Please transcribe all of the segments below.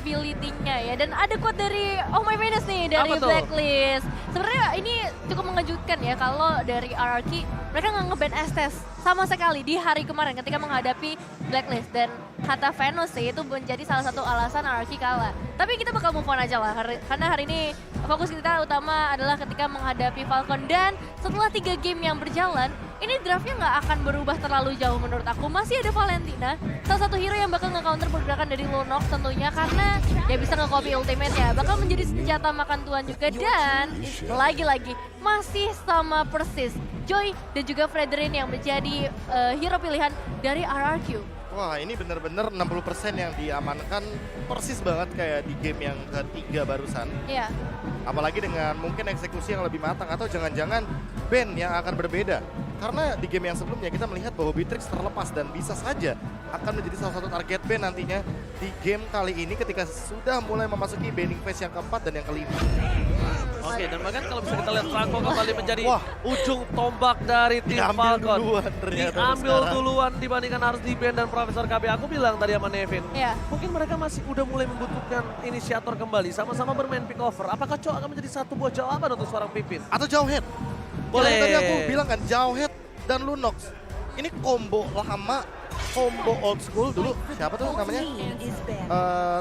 capability-nya ya. Dan ada quote dari Oh My Venus nih, dari Apa tuh? Blacklist. Sebenarnya ini cukup mengejutkan ya kalau dari RRQ mereka nggak nge-ban Estes sama sekali di hari kemarin ketika menghadapi Blacklist. Dan kata Venus sih itu menjadi salah satu alasan RRQ kalah. Tapi kita bakal move on aja lah, karena hari ini fokus kita utama adalah ketika menghadapi Falcon. Dan setelah 3 game yang berjalan, ini draftnya nggak akan berubah terlalu jauh menurut aku. Masih ada Valentina, salah satu hero yang bakal nge-counter pergerakan dari Lunox tentunya, karena ya bisa nge-copy ultimate-nya. Bakal menjadi senjata makan tuan juga, dan lagi-lagi masih sama persis Joy dan juga Fredrin yang menjadi hero pilihan dari RRQ. Wah, ini bener-bener 60% yang diamankan persis banget kayak di game yang ketiga barusan. Iya. Apalagi dengan mungkin eksekusi yang lebih matang atau jangan-jangan ban yang akan berbeda. Karena di game yang sebelumnya kita melihat bahwa Beatrix terlepas dan bisa saja akan menjadi salah satu target ban nantinya di game kali ini ketika sudah mulai memasuki banning phase yang keempat dan yang kelima. Oke, dan bahkan kalau bisa kita lihat Franco kembali menjadi Wah. ujung tombak dari tim Diambil Falcon. duluan ternyata Diambil sekarang. duluan dibandingkan harus di ban dan Profesor KB. Aku bilang tadi sama Nevin, Iya. mungkin mereka masih udah mulai membutuhkan inisiator kembali. Sama-sama bermain pick over. Apakah Cok akan menjadi satu buah jawaban untuk seorang Pipin? Atau Jauhead. Boleh. Yang tadi aku bilang kan Jauhead dan Lunox. Ini combo lama, combo old school dulu. Siapa tuh namanya?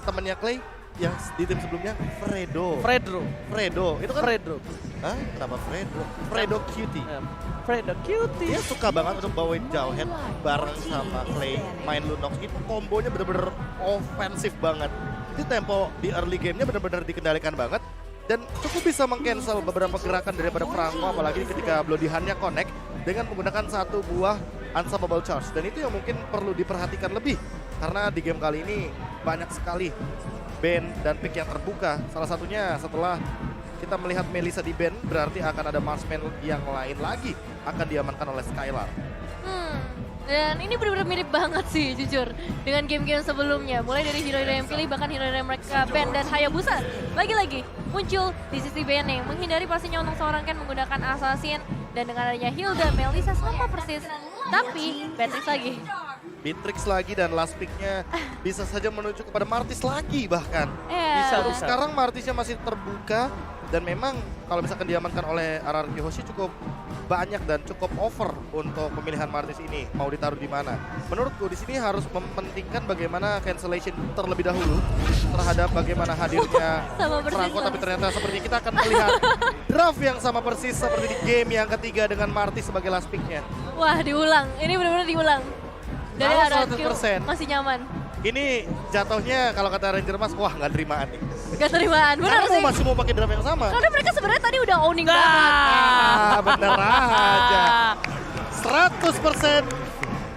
Temennya Clay yang di tim sebelumnya, Fredo. Fredo, itu kan? Fredro. Hah? Kenapa Fredo? Fredo Cutie. Fredo cutie. Dia suka banget untuk bawain Jauhead bareng sama Clay, main Lunox. Itu kombonya bener-bener ofensif banget. Itu tempo di early game-nya bener-bener dikendalikan banget. Dan cukup bisa meng-cancel beberapa gerakan daripada Franco, apalagi ketika Bloody Hand-nya connect dengan menggunakan satu buah unstoppable charge. Dan itu yang mungkin perlu diperhatikan lebih. Karena di game kali ini banyak sekali ban dan pick yang terbuka. Salah satunya setelah kita melihat Melissa di ban, berarti akan ada marksman yang lain lagi akan diamankan oleh Skylar. Dan ini benar-benar mirip banget sih jujur dengan game-game sebelumnya. Mulai dari hero-hero yang pilih, bahkan hero-hero yang mereka ban. Dan Hayabusa lagi-lagi muncul di sisi banning, menghindari pastinya untuk seorang Ken menggunakan assassin. Dan dengan adanya Hilda, Melissa sama persis. Tapi Beatrix lagi. Beatrix lagi dan last pick-nya bisa saja menuju kepada Martis lagi bahkan. Bisa. Sekarang Martisnya masih terbuka dan memang kalau misalkan diamankan oleh RRQ Hoshi cukup banyak dan cukup over untuk pemilihan Martis ini mau ditaruh di mana. Menurutku di sini harus mementingkan bagaimana cancellation terlebih dahulu terhadap bagaimana hadirnya Sama persis Franco, lah. tapi ternyata seperti kita akan melihat draft yang sama persis seperti di game yang ketiga dengan Martis sebagai last pick-nya. Wah, diulang. Ini benar-benar diulang. Dari Salah RRQ 100%. masih nyaman. Ini jatuhnya kalau kata Ranger Mas, wah nggak terimaan nih. Gak terimaan, benar Karena sih. masih mau pakai draft yang sama. Karena mereka sebenarnya tadi udah owning banget. Ah, bener aja. 100%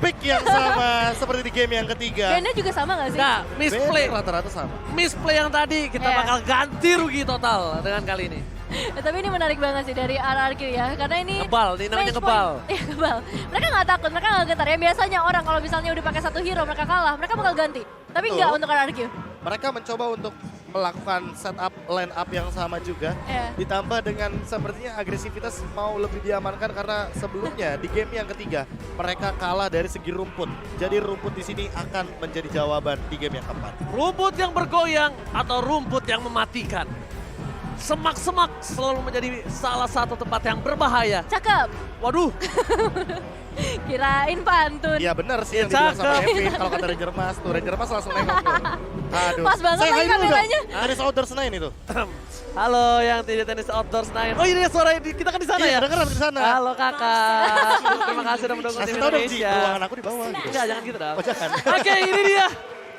pick yang sama seperti di game yang ketiga. Bandnya juga sama gak sih? Nah, misplay. Rata-rata sama. Misplay yang tadi kita Iya. bakal ganti rugi total dengan kali ini. Tapi ini menarik banget sih dari RRQ ya, karena ini Ngebal, ini namanya match ngebal. point. Iya, ngebal. Mereka nggak takut, mereka nggak gentar ya. Biasanya orang kalau misalnya udah pakai satu hero mereka kalah, mereka bakal ganti. Tapi Betul. nggak untuk RRQ. Mereka mencoba untuk melakukan setup line up yang sama juga. Iya. Ditambah dengan sepertinya agresivitas mau lebih diamankan karena sebelumnya di game yang ketiga mereka kalah dari segi rumput. Jadi rumput di sini akan menjadi jawaban di game yang keempat. Rumput yang bergoyang atau rumput yang mematikan. Semak-semak selalu menjadi salah satu tempat yang berbahaya. Cakep. Waduh, Kirain pantun. Iya benar sih yang dibilang sama Cakep. Evin kalau kata Ranger Mas tuh. Ranger Mas langsung nengok tuh. Aduh. Pas banget Say lagi hi dulu dong. kameranya. Tenis Outdoors 9 itu. halo yang tidak tenis outdoors 9. Oh ini suara kita kan di sana Iya, ya? dengeran di sana. Halo kakak, terima kasih sudah mendukung Kasih tim tau dong Ji, Indonesia. ruangan aku di bawah gitu. Enggak, jangan gitu dong. Oh jangan. Oke, ini dia.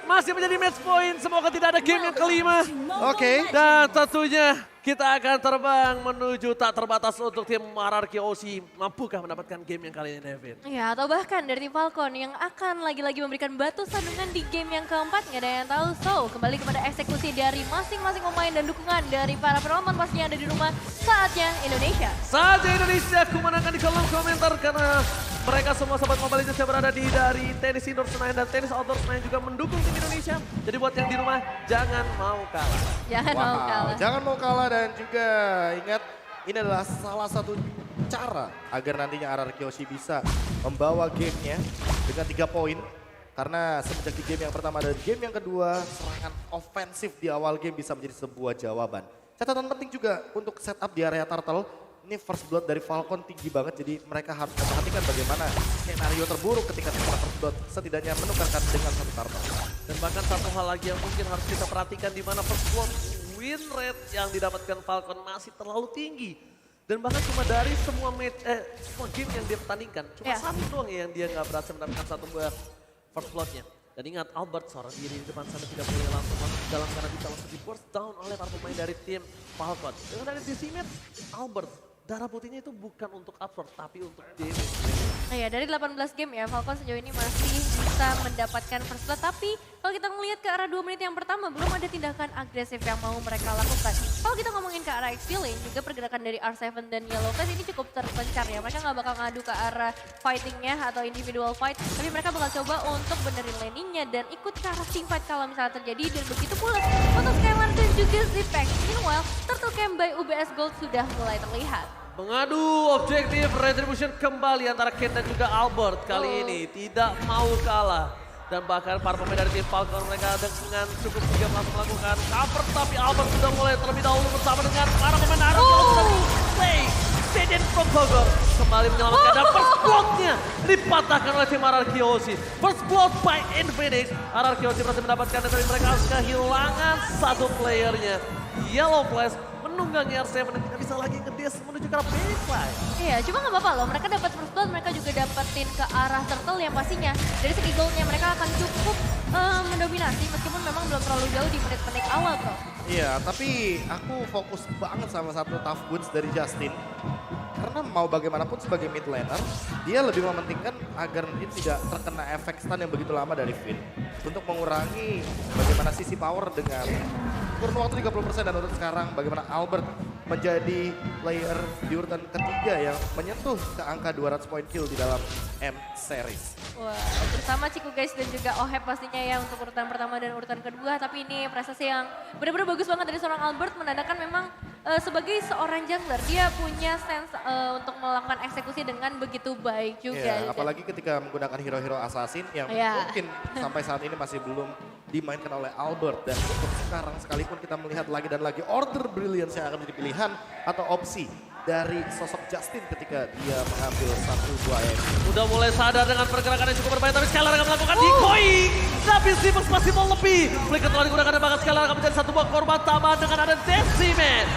Masih menjadi match point, semoga tidak ada game yang kelima. Oke. Dan tentunya kita akan terbang menuju tak terbatas untuk tim RRQ OC. Mampukah mendapatkan game yang kali ini, Devin? Ya, atau bahkan dari tim Falcon yang akan lagi-lagi memberikan batu sandungan di game yang keempat, nggak ada yang tahu. So, kembali kepada eksekusi dari masing-masing pemain dan dukungan dari para penonton pastinya yang ada di rumah. Saatnya Indonesia. Saja Indonesia kumenangkan di kolom komentar karena mereka semua sobat Mobile Legends yang berada di dari tenis indoor Senayan dan tenis outdoor Senayan juga mendukung tim Indonesia. Jadi buat yang di rumah jangan mau kalah. Jangan mau kalah. Jangan mau kalah dan juga ingat ini adalah salah satu cara agar nantinya RRQ Oshi bisa membawa gamenya dengan 3 poin. Karena semenjak di game yang pertama dan game yang kedua, serangan ofensif di awal game bisa menjadi sebuah jawaban. Catatan penting juga untuk setup di area turtle, ini first blood dari Falcon tinggi banget, jadi mereka harus memperhatikan bagaimana skenario terburuk ketika first blood setidaknya menukarkan dengan satu turtle. Dan bahkan satu hal lagi yang mungkin harus kita perhatikan di mana first blood win rate yang didapatkan Falcon masih terlalu tinggi. Dan bahkan cuma dari semua game yang dia pertandingkan, cuma satu doang yang dia nggak berhasil mendapatkan satu buah first blood-nya. Dan ingat, Albert seorang diri di depan sana tidak boleh langsung masuk dalam karena bisa langsung di burst down oleh para pemain dari tim Falcon. Dengan dari Decimet, Albert, darah putihnya itu bukan untuk absorb, tapi untuk damage. Nah ya, dari 18 game ya, Falcon sejauh ini masih bisa mendapatkan first blood. Tapi kalau kita ngelihat ke arah 2 menit yang pertama, belum ada tindakan agresif yang mau mereka lakukan. Kalau kita ngomongin ke arah XP lane, juga pergerakan dari R7 dan Yellowclass ini cukup terpencar ya. Mereka nggak bakal ngadu ke arah fightingnya atau individual fight, tapi mereka bakal coba untuk benerin laningnya dan ikut ke arah team fight kalau misalnya terjadi. Dan begitu pula untuk Skylar dan juga Zipex. Meanwhile, Turtle Camp by UBS Gold sudah mulai terlihat. Mengadu objektif Retribution kembali antara Ken dan juga Albert kali ini tidak mau kalah. Dan bahkan para pemain dari tim Falcon mereka dengan cukup sigap langsung melakukan cover, tapi Albert sudah mulai terlebih dahulu bersama dengan para pemain dari Play. Zedin from Bogor kembali menyelamatkan dan first blood-nya dipatahkan oleh tim RRQOC. First blood by Infinix. RRQOC berhasil mendapatkan dan mereka harus kehilangan satu playernya. Yellowclass menunggangi R7 dan tidak bisa lagi ngedes menuju ke arah baseline. Iya, cuma nggak apa-apa loh. Mereka dapat first blood, mereka juga dapetin ke arah turtle yang pastinya dari segi goldnya mereka akan cukup mendominasi meskipun memang belum terlalu jauh di menit-menit awal bro. Iya, tapi aku fokus banget sama satu tough boots dari Justin. Karena mau bagaimanapun sebagai mid laner, dia lebih mementingkan agar dia tidak terkena efek stun yang begitu lama dari Finn. Untuk mengurangi bagaimana sisi power dengan kurun waktu 30% dan untuk sekarang bagaimana Albert menjadi player di urutan ketiga yang menyentuh ke angka 200 point kill di dalam M Series. Wah, bersama Ciku guys dan juga Oheb pastinya ya untuk urutan pertama dan urutan kedua. Tapi ini prestasi yang benar-benar bagus banget dari seorang Albert, menandakan memang sebagai seorang jungler dia punya sense untuk melakukan eksekusi dengan begitu baik juga. Iya, apalagi ketika menggunakan hero-hero assassin yang mungkin sampai saat ini masih belum dimainkan oleh Albert. Dan untuk sekarang sekalipun kita melihat lagi dan lagi Order Brilliance yang akan menjadi pilihan atau opsi dari sosok Justin ketika dia mengambil satu buah air. Udah mulai sadar dengan pergerakan yang cukup berbahaya, tapi Skylar akan melakukan decoy. Tapi Sivers masih mau lebih. Flicker telah digunakan dan bahkan Skylar akan menjadi satu buah korban tambahan dengan ada Decimet.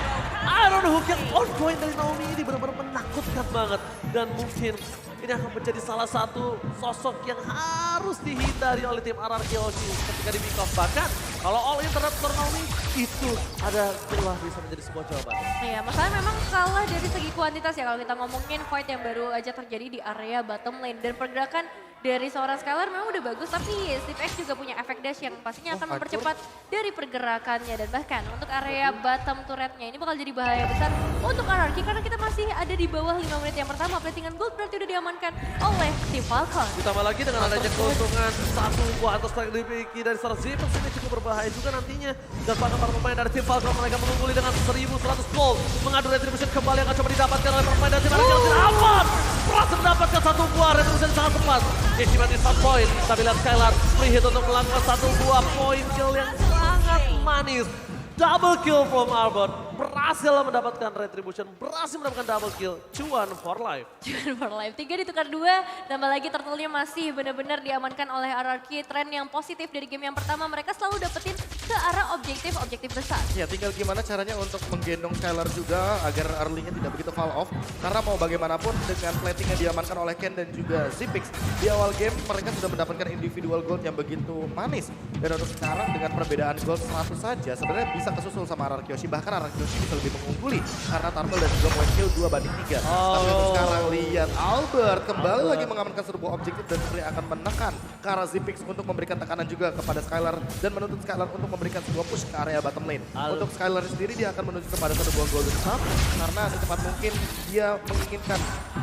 Iron Hook yang ongoing dari Naomi ini benar-benar menakutkan banget. Dan mungkin ini akan menjadi salah satu sosok yang harus dihindari oleh tim RRQOC ketika di pick off. Bahkan kalau all internet for Naomi itu ada celah bisa menjadi sebuah jawaban. Iya, masalahnya memang kalah dari segi kuantitas ya kalau kita ngomongin fight yang baru aja terjadi di area bottom lane. Dan pergerakan dari seorang Skylar memang udah bagus, tapi Steve X juga punya efek dash yang pastinya akan mempercepat dari pergerakannya. Dan bahkan untuk area bottom turretnya ini bakal jadi bahaya besar untuk RRQ karena kita masih ada di bawah 5 menit yang pertama. Platingan gold berarti udah diamankan oleh tim Falcon. Ditambah lagi dengan adanya keuntungan satu buah atau strike dimiliki dari seorang Zipers ini cukup berbahaya juga nantinya. Dan bahkan para pemain dari tim Falcon mereka mengungguli dengan 1100 gold. Mengadu retribution kembali akan coba didapatkan oleh pemain dari tim RRQ. Aman! Berhasil mendapatkan satu buah retribution sangat tepat. Achievement is 1 point, tapi lihat Skylar free hit untuk melakukan satu buah point kill yang sangat manis. Double kill from Albert, berhasil mendapatkan retribution, berhasil mendapatkan double kill, cuan for life. Cuan for life, 3 ditukar 2, tambah lagi turtle-nya masih benar-benar diamankan oleh RRQ. Tren yang positif dari game yang pertama, mereka selalu dapetin ke arah objektif besar. Ya tinggal gimana caranya untuk menggendong Skylar juga agar early-nya tidak begitu fall off. Karena mau bagaimanapun dengan plating yang diamankan oleh Ken dan juga Zipix. Di awal game mereka sudah mendapatkan individual gold yang begitu manis. Dan untuk sekarang dengan perbedaan gold 100 saja sebenarnya bisa kesusul sama RRQOC. Bahkan RRQOC bisa lebih mengungguli karena Turtle dan juga point kill 2-3. Tapi untuk sekarang lihat Albert kembali lagi mengamankan sebuah objektif dan sebenarnya akan menekan ke arah Zipix untuk memberikan tekanan juga kepada Skylar dan menuntut Skylar untuk memberikan sebuah push ke area bottom lane. Untuk Skylar sendiri dia akan menuju kepada satu buah golden star karena secepat mungkin dia menginginkan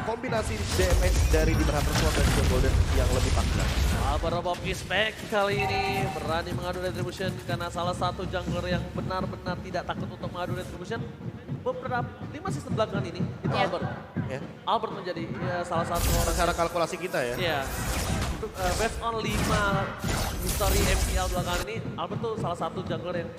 kombinasi damage dari Demon Hunter Sword dan juga golden yang lebih panggilan. Albert Bob is back kali ini berani mengadu retribution karena salah satu jungler yang benar-benar tidak takut untuk mengadu retribution. Beberapa 5 season belakangan ini itu Albert. Ya. Albert menjadi salah satu orang secara kalkulasi kita ya. Iya. based on 5 history MPL belakangan ini, Albert tuh salah satu jungler yang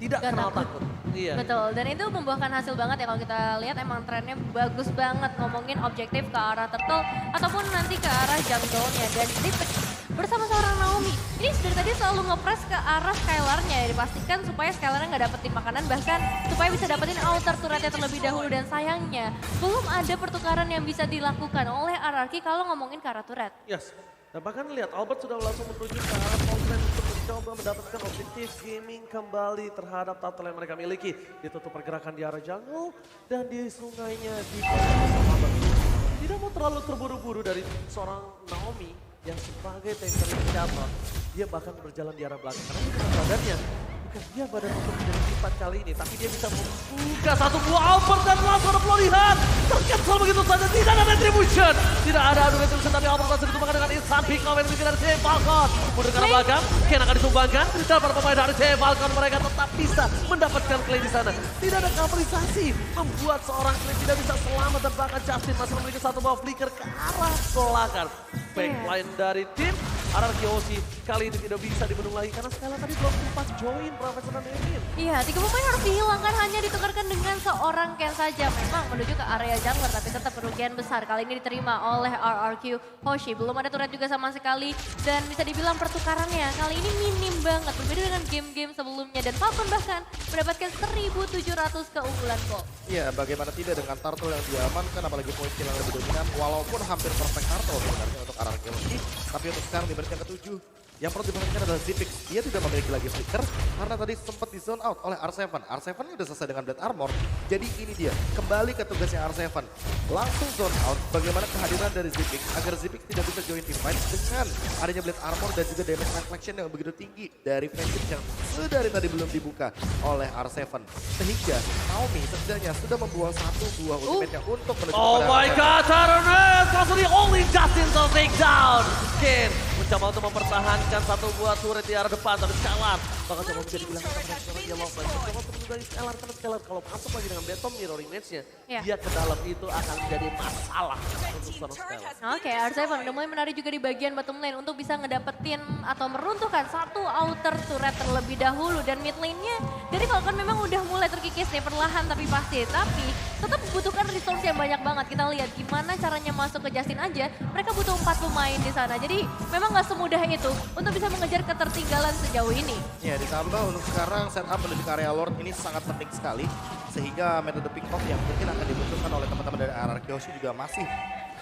tidak Gak kenal takut. takut. Iya. Betul, dan itu membuahkan hasil banget ya kalau kita lihat emang trennya bagus banget ngomongin objektif ke arah turtle ataupun nanti ke arah jungle-nya. Dan Zipix bersama seorang Naomi, ini dari tadi selalu nge-press ke arah Skylar-nya ya, dipastikan supaya Skylar-nya nggak dapetin makanan, bahkan supaya bisa dapetin outer turret-nya terlebih dahulu. Dan sayangnya, belum ada pertukaran yang bisa dilakukan oleh RRQ kalau ngomongin ke arah turret. Yes. Dan bahkan lihat Albert sudah langsung menuju ke arah Falcon untuk mencoba mendapatkan objektif gaming kembali terhadap turtle yang mereka miliki. Ditutup pergerakan di arah jungle dan di sungainya di Albert. Tidak mau terlalu terburu-buru dari seorang Naomi yang sebagai tanker inisiator. Dia bahkan berjalan di arah belakang karena dia bukan badannya. Bukan dia badan untuk menjadi sifat kali ini, tapi dia bisa membuka satu buah Albert dan langsung ada pelarian. Tercancel begitu saja, tidak ada retribution. Tidak ada adu retribution, tapi Albert masih ditumbangkan dengan instant pick off yang dimiliki dari Team Falcon. Mundur ke arah belakang, Ken akan ditumbangkan. Dan para pemain dari Team Falcon mereka tetap bisa mendapatkan clay di sana. Tidak ada coverisasi, membuat seorang clay tidak bisa selamat dan bahkan Justin masih memiliki satu buah flicker ke arah belakang. Backline dari tim RRQ kali ini tidak bisa dibendung lagi karena Skylar tadi belum sempat join Professional Emin. Iya, 3 pemain harus dihilangkan hanya ditukarkan dengan seorang Ken saja. Memang menuju ke area jungler tapi tetap kerugian besar. Kali ini diterima oleh RRQ Hoshi. Belum ada turret juga sama sekali dan bisa dibilang pertukarannya kali ini minim banget. Berbeda dengan game-game sebelumnya dan Falcon bahkan mendapatkan 1.700 keunggulan kok. Iya, bagaimana tidak dengan turtle yang diamankan, apalagi poin kill yang lebih dominan, walaupun hampir perfect turtle sebenarnya untuk RRQ. Tapi untuk sekarang di menit yang ke-7, yang perlu diperhatikan adalah Zipix. Dia tidak memiliki lagi flicker karena tadi sempat di zone out oleh R7. R7 ini udah selesai dengan Blade Armor. Jadi ini dia, kembali ke tugasnya R7. Langsung zone out, bagaimana kehadiran dari Zipix agar Zipix tidak bisa join team fight dengan adanya Blade Armor dan juga damage reflection yang begitu tinggi dari Vengeance yang sedari tadi belum dibuka oleh R7. Sehingga Naomi setidaknya sudah membuang satu buah ultimate-nya untuk menuju Oh kepada my R7. god, Tyrannus! Langsung di only Justin to take down. Ken mencoba untuk mempertahankan satu buah turret di arah depan, tapi Skylar bakal coba menjadi bilang sama dia Lopez. Mencoba untuk menunggangi Skylar, karena Skylar kalau masuk lagi dengan Betom mirroring match-nya, Iya. dia ke dalam itu akan menjadi masalah untuk seorang Skylar. Oke, R7 udah mulai menarik juga di bagian bottom lane untuk bisa ngedapetin atau meruntuhkan satu outer turret terlebih dahulu. Dan mid lane-nya dari Falcon memang udah mulai terkikis nih perlahan tapi pasti. Tapi tetap membutuhkan resource yang banyak banget. Kita lihat gimana caranya masuk ke Justin aja, mereka butuh 4 pemain di sana. Jadi memang nggak semudah itu untuk bisa mengejar ketertinggalan sejauh ini. Ya, ditambah untuk sekarang setup menuju ke area Lord ini sangat penting sekali. Sehingga metode pick off yang mungkin akan dibutuhkan oleh teman-teman dari RRQ juga masih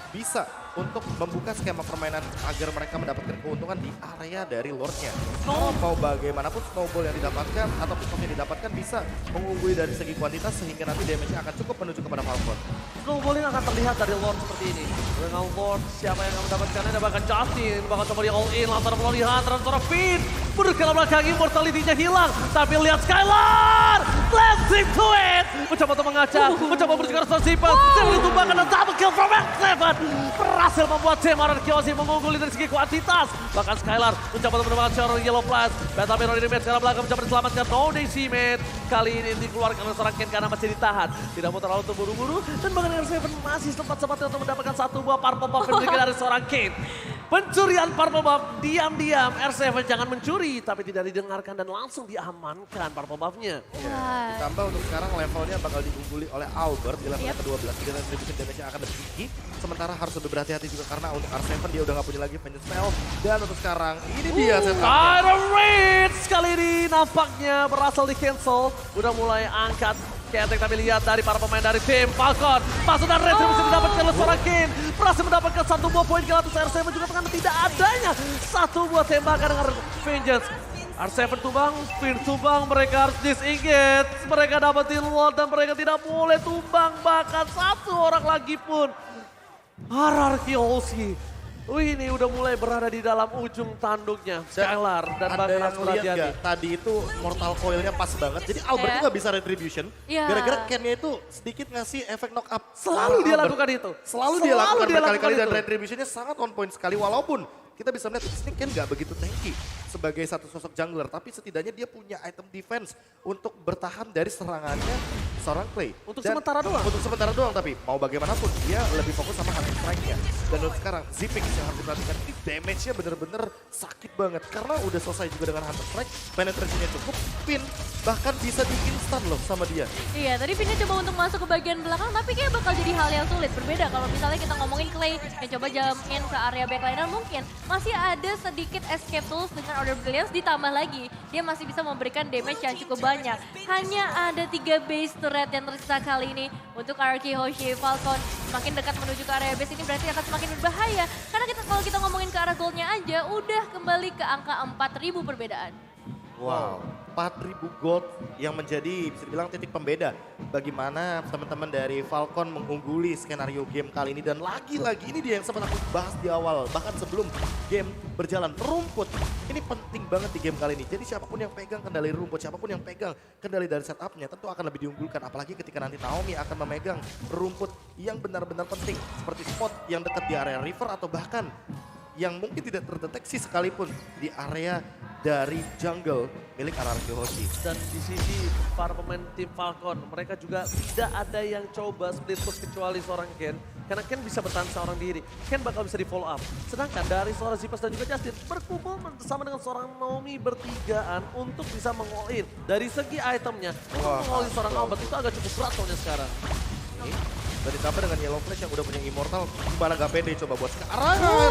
bisa untuk membuka skema permainan agar mereka mendapatkan keuntungan di area dari Lordnya. Kalau mau bagaimanapun snowball yang didapatkan atau pick off yang didapatkan bisa mengungguli dari segi kuantitas sehingga nanti damage-nya akan cukup menuju kepada Falcon. Snowballing akan terlihat dari Lord seperti ini. Dengan Lord, siapa yang akan mendapatkannya? Ada bahkan Justin, bakal coba di all in, langsung pelarian, transfer Finn. Mundur ke belakang, immortality-nya hilang. Tapi lihat Skylar! Let's stick to it! Mencoba untuk mengaca, mencoba berjika restoran Zipan. Zipan ditumbangkan dan double kill from X7. Berhasil membuat tim RRQ mengungguli dari segi kuantitas. Bahkan Skylar mencoba untuk mendapatkan seorang Yellow Flash. Beta Mirror ini match sekarang belakang mencoba diselamatkan. No Decimate. Kali ini dikeluarkan oleh seorang Ken karena masih ditahan. Tidak mau terlalu terburu-buru. Dan bahkan R7 masih sempat-sempatnya untuk mendapatkan satu buah purple buff yang dimiliki dari seorang Ken. Pencurian purple buff, diam-diam R7 jangan mencuri, tapi tidak didengarkan dan langsung diamankan purple buff-nya. Wah. Ditambah untuk sekarang levelnya bakal diungguli oleh Albert di level ke-12. Jadi retribution damage-nya akan lebih tinggi. Sementara harus lebih berhati-hati juga karena untuk R7 dia udah gak punya lagi Vengeance Spell. Dan untuk sekarang ini dia setupnya. Iron Reach kali ini nampaknya berhasil di cancel. Udah mulai angkat ketek, tapi lihat dari para pemain dari tim Falcon. Masuk dan retribusi didapatkan oleh seorang Ken. Berhasil mendapatkan satu buah poin kill atas R7 juga karena tidak adanya satu buah tembakan dengan Vengeance. R7 tumbang, Finn tumbang, mereka harus disengage. Mereka dapetin Lord dan mereka tidak boleh tumbang. Bahkan satu orang lagi pun. RRQ Hoshi. Ini udah mulai berada di dalam ujung tanduknya. Skylar dan Ada bahkan yang harus lihat berhati-hati. nggak? Tadi itu Mortal Coil-nya pas banget. Jadi Albert tuh nggak bisa retribution. Iya. Gara-gara Ken-nya itu sedikit ngasih efek knock up. Selalu dia Albert. lakukan itu. Selalu dia lakukan berkali-kali dan itu. retribution-nya sangat on point sekali. Walaupun kita bisa melihat di sini Ken nggak begitu tanky. sebagai satu sosok jungler, tapi setidaknya dia punya item defense untuk bertahan dari serangannya seorang Clay. Untuk sementara doang. Untuk sementara doang, tapi mau bagaimanapun dia lebih fokus sama hunting strike-nya. Dan untuk sekarang Zipix yang harus diperhatikan ini damage-nya bener-bener sakit banget. Karena udah selesai juga dengan hunter strike, penetrasinya cukup, pin bahkan bisa di-instan loh sama dia. Iya, tadi Vinnya coba untuk masuk ke bagian belakang, tapi kayak bakal jadi hal yang sulit. Berbeda kalau misalnya kita ngomongin Clay yang coba jump in ke area backliner, mungkin masih ada sedikit escape tools dengan Order of Brilliance, ditambah lagi dia masih bisa memberikan damage yang cukup banyak. Hanya ada 3 base turret yang tersisa kali ini untuk RRQ Hoshi Falcon. Semakin dekat menuju ke area base ini berarti akan semakin berbahaya. Karena kalau kita ngomongin ke arah goldnya aja, udah kembali ke angka 4.000 perbedaan. Wow, 4.000 gold yang menjadi bisa dibilang titik pembeda bagaimana teman-teman dari Falcon mengungguli skenario game kali ini. Dan lagi-lagi ini dia yang sempat aku bahas di awal, bahkan sebelum game berjalan. Rumput ini penting banget di game kali ini. Jadi siapapun yang pegang kendali rumput, siapapun yang pegang kendali dari setupnya tentu akan lebih diunggulkan. Apalagi ketika nanti Naomi akan memegang rumput yang benar-benar penting seperti spot yang dekat di area river atau bahkan yang mungkin tidak terdeteksi sekalipun di area dari jungle milik RRQ Hoshi. Dan di sisi para pemain tim Falcon, mereka juga tidak ada yang coba split push kecuali seorang Ken. Karena Ken bisa bertahan seorang diri, Ken bakal bisa di follow up. Sedangkan dari seorang Zipas dan juga Justin berkumpul bersama dengan seorang Naomi bertigaan untuk bisa meng-all-in. Dari segi itemnya, untuk meng-all-in seorang Albert itu agak cukup berat soalnya sekarang. Dan ditambah dengan Yellow Flash yang udah punya Immortal, gimana gak pede coba buat sekarang.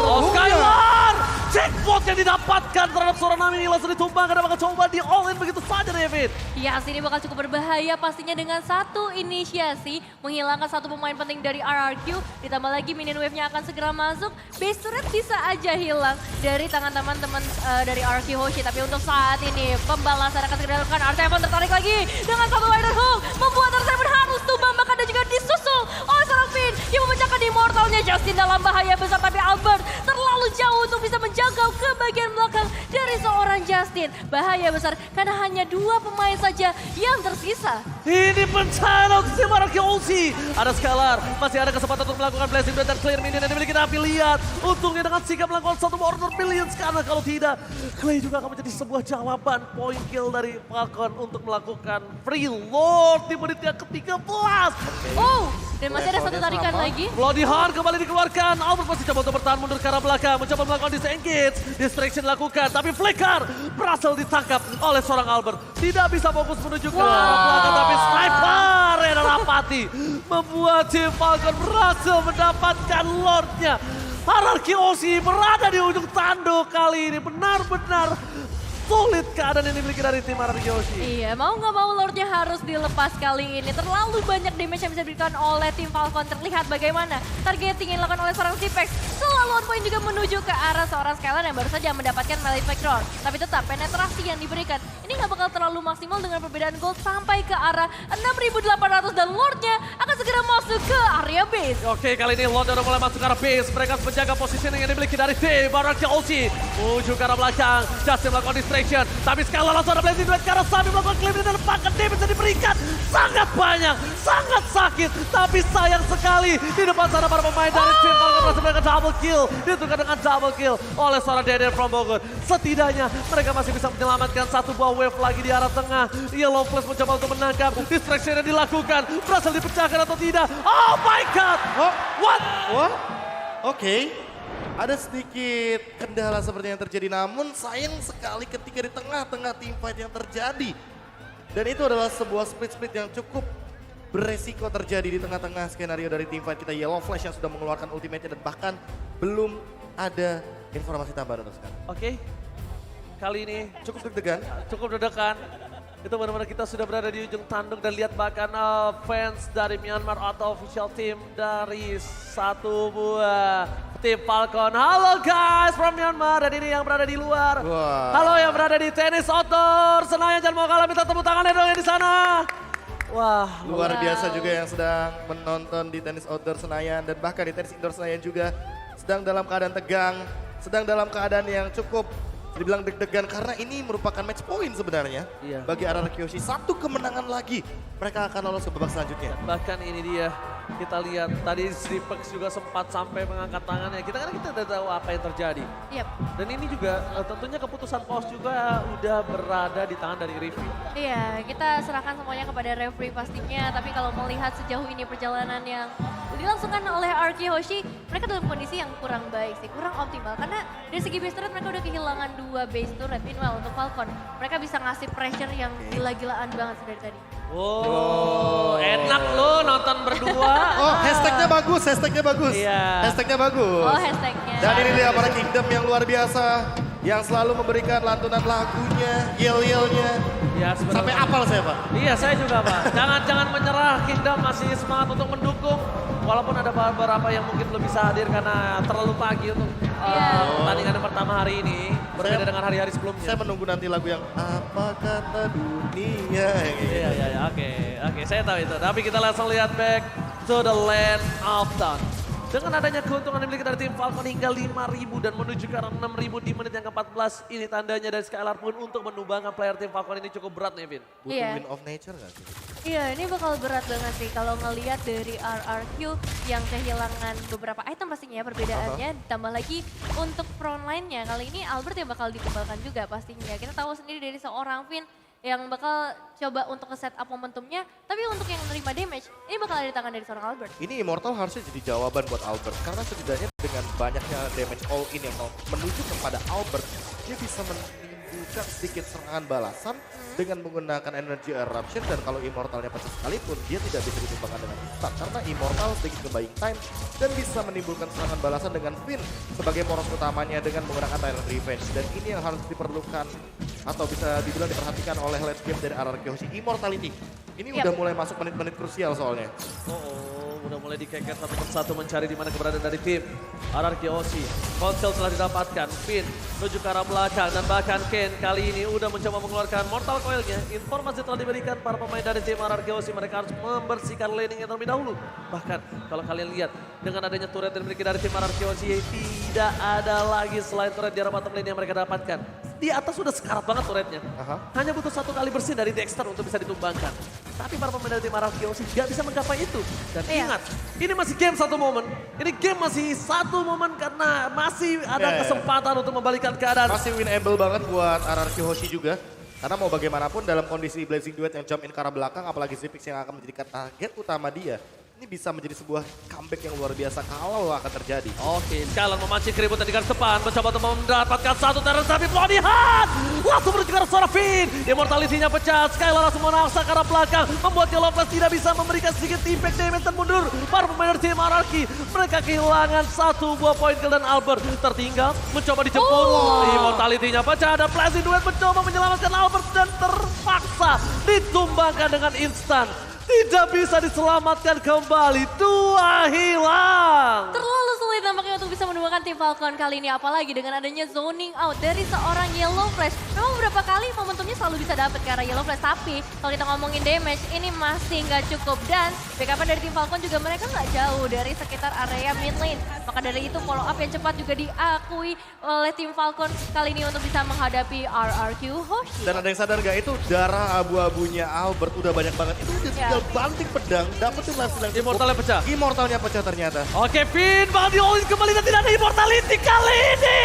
Oh, Skylar! Jackpot yang didapatkan terhadap seorang Nami langsung ditumbangkan dan bakal coba di all-in begitu saja David. Ya, sini bakal cukup berbahaya pastinya dengan satu inisiasi menghilangkan satu pemain penting dari RRQ. Ditambah lagi minion wave-nya akan segera masuk. Base turret bisa aja hilang dari tangan teman-teman dari RRQ Hoshi. Tapi untuk saat ini pembalasan akan segera dilakukan. Arteon tertarik lagi dengan satu Rider Hook. Membuat Arteon harus tumbang bahkan dan juga disusul oleh seorang Finn yang memecahkan Immortalnya. Justin dalam bahaya besar tapi Albert terlalu jauh untuk bisa menjangkau ke bagian belakang dari seorang Justin. Bahaya besar karena hanya 2 pemain saja yang tersisa. Ini bencana untuk tim RRQ Hoshi. Ada Skylar, masih ada kesempatan untuk melakukan blessing dan clear minion yang dimiliki Navi. Lihat, untungnya dengan sigap melakukan satu Order Billions. Karena kalau tidak, Clay juga akan menjadi sebuah jawaban point kill dari Falcon untuk melakukan free lord di menit yang ke-13. Oh, dan masih ada satu tarikan lagi. Bloody Heart kembali dikeluarkan. Albert masih coba untuk bertahan mundur ke arah belakang. Mencoba melakukan disengage. Distraction dilakukan. Tapi Flicker berhasil ditangkap oleh seorang Albert. Tidak bisa fokus menuju ke arah belakang. Tapi sniper yang rapati membuat tim Falcon berhasil mendapatkan Lordnya. RRQ Hoshi berada di ujung tanduk kali ini. Benar-benar sulit keadaan yang dimiliki dari tim RRQ Hoshi. Iya, mau nggak mau Lordnya harus dilepas kali ini. Terlalu banyak damage yang bisa diberikan oleh tim Falcon. Terlihat bagaimana targeting yang dilakukan oleh seorang Zipex. Selalu on point juga menuju ke arah seorang Skylar yang baru saja mendapatkan melee factor. Tapi tetap penetrasi yang diberikan ini nggak bakal terlalu maksimal dengan perbedaan gold sampai ke arah 6.800 dan Lordnya akan segera masuk ke area base. Oke, kali ini Lord udah mulai masuk ke arah base. Mereka menjaga positioning yang dimiliki dari tim RRQ Hoshi. Menuju ke arah belakang. Justin melakukan distraction. Tapi Skylar langsung ada blessing duet ke arah Sami melakukan claim dan paket damage yang diberikan. Sangat banyak, sangat sakit. Tapi sayang sekali di depan sana para pemain dari tim Falcon berhasil melakukan double kill. Ditentukan dengan double kill oleh seorang Daniel from Bogor. Setidaknya mereka masih bisa menyelamatkan satu buah wave lagi di arah tengah. Yellow Flash mencoba untuk menangkap. Distraction yang dilakukan. Berhasil dipecahkan atau tidak? Oh my god! What? What? Oke. Ada sedikit kendala seperti yang terjadi, namun sayang sekali ketika di tengah-tengah teamfight yang terjadi. Dan itu adalah sebuah split-split yang cukup beresiko terjadi di tengah-tengah skenario dari teamfight kita. Yellow Flash yang sudah mengeluarkan ultimate-nya dan bahkan belum ada informasi tambahan untuk sekarang. Oke. Kali ini Cukup deg-degan. cukup deg-degan. Itu benar-benar kita sudah berada di ujung tanduk dan lihat bahkan fans dari Myanmar atau official team dari satu buah tim Falcon. Halo guys from Myanmar dan ini yang berada di luar. Wah. Halo yang berada di tenis outdoor Senayan, jangan mau kalah, minta tepuk tangannya dong yang di sana. Wah, Luar biasa juga yang sedang menonton di tenis outdoor Senayan dan bahkan di tenis indoor Senayan juga sedang dalam keadaan tegang, sedang dalam keadaan yang cukup dibilang deg-degan karena ini merupakan match point sebenarnya. Iya. Bagi RRQ Hoshi, satu kemenangan lagi mereka akan lolos ke babak selanjutnya. bahkan ini dia Kita lihat tadi Sripex juga sempat sampai mengangkat tangannya. Kita udah tahu apa yang terjadi. Yap. Dan ini juga tentunya keputusan pos juga udah berada di tangan dari Rivi. Iya, kita serahkan semuanya kepada referee pastinya. Tapi kalau melihat sejauh ini perjalanan yang dilangsungkan oleh Arky Hoshi, mereka dalam kondisi yang kurang baik sih, kurang optimal. Karena dari segi base turret mereka udah kehilangan 2 base turret. Meanwhile untuk Falcon, mereka bisa ngasih pressure yang gila-gilaan banget sih dari tadi. Oh, enak lo nonton berdua. Oh, hashtagnya bagus, hashtagnya bagus. Iya. Hashtagnya bagus. Oh, hashtagnya. Dan ini dia para Kingdom yang luar biasa. Yang selalu memberikan lantunan lagunya, yel-yelnya. Ya, sebenarnya. Sampai apal saya, Pak. Iya, saya juga, Pak. Jangan menyerah, Kingdom masih semangat untuk mendukung. Walaupun ada beberapa yang mungkin belum bisa hadir karena terlalu pagi untuk pertandingan yang pertama hari ini. Berbeda dengan hari-hari sebelumnya. Saya menunggu nanti lagu yang apa kata dunia. Iya, oke, saya tahu itu. Tapi kita langsung lihat back to the land of dawn. Dengan adanya keuntungan dimiliki dari tim Falcon hingga 5.000 dan menuju ke arah 6.000 di menit yang ke-14. Ini tandanya dari Skylar pun untuk menumbangkan player tim Falcon ini cukup berat nih, Vin. Butuh Iya. win of nature gak sih? Iya, ini bakal berat banget sih kalau ngelihat dari RRQ yang kehilangan beberapa item pastinya perbedaannya. Ditambah lagi untuk front line-nya, kali ini Albert yang bakal dikembangkan juga pastinya. Kita tahu sendiri dari seorang Vin yang bakal coba untuk nge-set up momentumnya, tapi untuk yang menerima damage, ini bakal ada di tangan dari seorang Albert. Ini Immortal harusnya jadi jawaban buat Albert. Karena setidaknya dengan banyaknya damage all in yang menuju kepada Albert, dia bisa menimbulkan sedikit serangan balasan dengan menggunakan energy eruption. Dan kalau Immortalnya pecah sekalipun, dia tidak bisa ditumbangkan dengan instan. Karena Immortal sedikit ke buying time dan bisa menimbulkan serangan balasan dengan Finn sebagai poros utamanya dengan menggunakan Tyrant Revenge. Dan ini yang harus diperlukan atau bisa dibilang diperhatikan oleh late game dari RRQ Hoshi. Immortality. Ini udah mulai masuk menit-menit krusial soalnya. Udah mulai dikeket satu persatu mencari di mana keberadaan dari tim RRQ Hoshi. Ponsel telah didapatkan, Finn menuju ke arah belakang dan bahkan Ken kali ini udah mencoba mengeluarkan Mortal Coil-nya. Informasi telah diberikan para pemain dari tim RRQ Hoshi, mereka harus membersihkan laning terlebih dahulu. Bahkan kalau kalian lihat dengan adanya turret yang dimiliki dari tim RRQ Hoshi, tidak ada lagi selain turret di arah bottom lane yang mereka dapatkan. Di atas sudah sekarat banget turretnya. Hanya butuh satu kali bersih dari Dexter untuk bisa ditumbangkan. Tapi para pemain dari tim RRQ Hoshi gak bisa menggapai itu. Dan ingat, ini masih game satu momen. Ini game masih satu momen karena masih ada kesempatan untuk membalikan keadaan. Masih winnable banget buat RRQ Hoshi juga. Karena mau bagaimanapun dalam kondisi Blazing Duet yang jump in ke arah belakang, apalagi Zipix yang akan menjadikan target utama dia. Ini bisa menjadi sebuah comeback yang luar biasa kalau akan terjadi. Oke, Skylar memancing keributan di garis depan, mencoba untuk mendapatkan satu terus tapi pelatihan langsung menuju ke arah suara Finn. Immortality-nya pecah, Skylar langsung menaksa ke arah belakang, membuat Yellowflash tidak bisa memberikan sedikit impact damage dan mundur. Para pemain dari tim RRQ, mereka kehilangan satu buah poin kill dan Albert tertinggal, mencoba dijemput. Immortality-nya pecah, ada Blazing Duet mencoba menyelamatkan Albert dan terpaksa ditumbangkan dengan instan. Tidak bisa diselamatkan kembali, 2 hilang. Terlalu sulit nampaknya untuk bisa menemukan tim Falcon kali ini, apalagi dengan adanya zoning out dari seorang Yellowflash. Memang beberapa kali momentumnya selalu bisa dapat ke arah Yellowflash, tapi kalau kita ngomongin damage ini masih nggak cukup. Dan backup dari tim Falcon juga mereka nggak jauh dari sekitar area mid lane. Maka dari itu follow up yang cepat juga diakui oleh tim Falcon kali ini untuk bisa menghadapi RRQ Hoshi. Dan ada yang sadar gak itu darah abu-abunya Albert udah banyak banget. Itu dia tinggal banting pedang, dapetin lifesteal yang cukup. Immortalnya pecah. Immortalnya pecah ternyata. Oke, Finn bakal di-all-in kembali dan tidak ada immortality kali ini.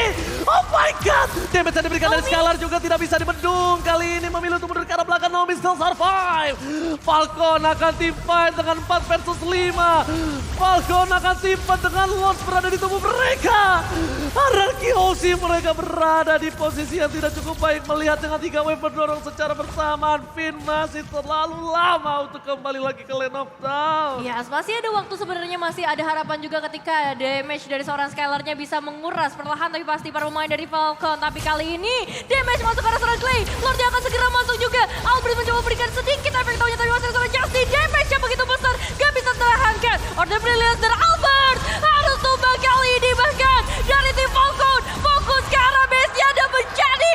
Oh my god. Damage yang diberikan dari Skylar juga tidak bisa dibendung. Kali ini memilih untuk mundur ke arah belakang. Nomi still survive. Falcon akan team fight dengan 4 versus 5. Falcon akan team fight dengan Lons berada di tubuh mereka. RRQ Hoshi mereka berada di posisi yang tidak cukup baik. Melihat dengan 3 wave berdorong secara bersamaan. Finn masih terlalu lama untuk kembali lagi ke Land of Dawn. Ya, masih ada waktu sebenarnya, masih ada harapan juga ketika damage dari seorang Skylar-nya bisa menguras perlahan tapi pasti para pemain dari Falcon. Tapi kali ini damage masuk ke arah seorang Clay. Lordnya akan segera masuk juga. Albert mencoba berikan sedikit efek taunya tapi masih ada Justin. Damage-nya begitu besar, gak bisa tertahankan. Order Brilliance dari Albert harus tumbang kali ini, bahkan dari tim Falcon fokus ke arah base-nya dan menjadi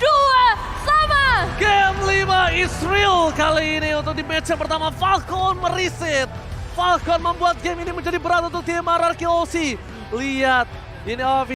2-sama. Game 5 is real kali ini untuk di match yang pertama. Falcon meriset. Falcon membuat game ini menjadi berat untuk tim RRQ Hoshi. Lihat, ini